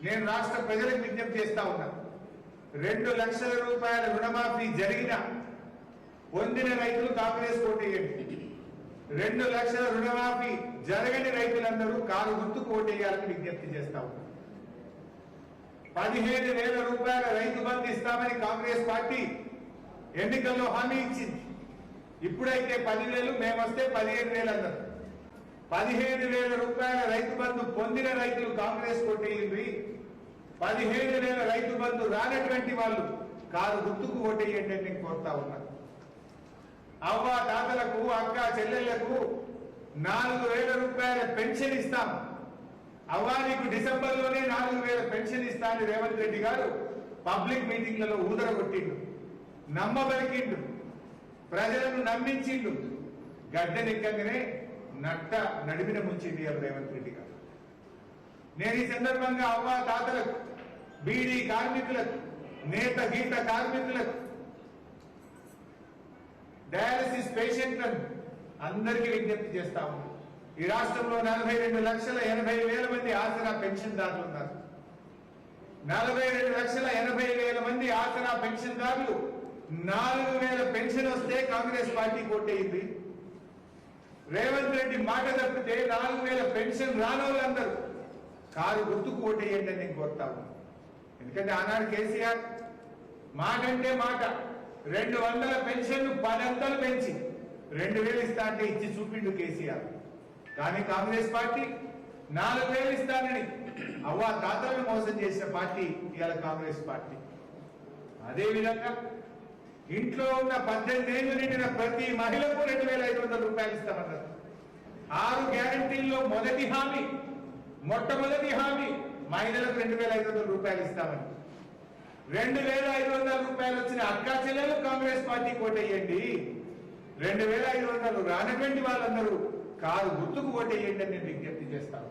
నేను రాష్ట్ర ప్రజలకు విజ్ఞప్తి చేస్తా ఉన్నా, 2 లక్షల రూపాయల రుణమాఫీ జరిగిన పొందిన రైతులు కాంగ్రెస్ ఓటేయండి. 2 లక్షల రుణమాఫీ జరగని రైతులందరూ కారు గుర్తుకు ఓటేయాలని విజ్ఞప్తి చేస్తా ఉన్నారు. 15,000 రూపాయల రైతు బంధు ఇస్తామని కాంగ్రెస్ పార్టీ ఎన్నికల్లో హామీ ఇచ్చింది. ఇప్పుడైతే 10,000, మేమొస్తే 15,000 అన్నారు. 15,000 రూపాయల రైతు బంధు పొందిన రైతులు కాంగ్రెస్ ఓటేయండి. 15,000 రైతు బంధు రానటువంటి వాళ్ళు కారు గుర్తుకు ఓటేయండి అని నేను కోరుతా ఉన్నా. అవ్వ తాతలకు, అక్క చెల్లెళ్లకు 4,000 రూపాయల పెన్షన్ ఇస్తాం. అవ్వా నీకు డిసెంబర్లోనే 4,000 పెన్షన్ ఇస్తానని రేవంత్ రెడ్డి గారు పబ్లిక్ మీటింగ్లలో ఊదరగొట్టిండు, నమ్మబలికిండు, ప్రజలను నమ్మించిండు. గడ్డనెక్కగానే నట్ట నడిమిన ముంచింది రేవంత్ రెడ్డి గారు. నేను ఈ సందర్భంగా అవ్వ తాతలకు, బీడీ కార్మికులకు, నేత గీత కార్మికులకు, డయాలసిస్ పేషెంట్లను అందరికీ విజ్ఞప్తి చేస్తా ఉన్నాం. ఈ రాష్ట్రంలో 42,80,000 మంది ఆసరా పెన్షన్దారులు ఉన్నారు. 42,80,000 మంది ఆసరా పెన్షన్దారులు 4,000 పెన్షన్ వస్తే కాంగ్రెస్ పార్టీ ఓటేయింది. రేవంత్ రెడ్డి మాట తప్పితే 4,000 పెన్షన్ రానోళ్ళందరూ కారు గుర్తుకు ఓటేయండి అని నేను కోరుతా ఉన్నాను. ఎందుకంటే ఆనాడు కేసీఆర్ మాట అంటే మాట 200 పెన్షన్ 10 అంతలు పెంచి 2,000 ఇస్తా అంటే ఇచ్చి చూపిండు కేసీఆర్. కానీ కాంగ్రెస్ పార్టీ 4,000 ఇస్తానని అవ్వా తాతలను మోసం చేసిన పార్టీ ఇవాళ కాంగ్రెస్ పార్టీ. అదేవిధంగా ఇంట్లో ఉన్న 18 ఏళ్లు నిండిన ప్రతి మహిళకు 2,500 రూపాయలు ఇస్తామన్నారు. 6 గ్యారంటీల్లో మొట్టమొదటి హామీ మహిళలకు 2,500 రూపాయలు ఇస్తామని. 2,500 రూపాయలు వచ్చిన అక్కా చెల్లెలు కాంగ్రెస్ పార్టీ ఓటేయండి. 2,500 రానటువంటి వాళ్ళందరూ కారు గుర్తుకు ఓటేయండి అని నేను విజ్ఞప్తి చేస్తాను.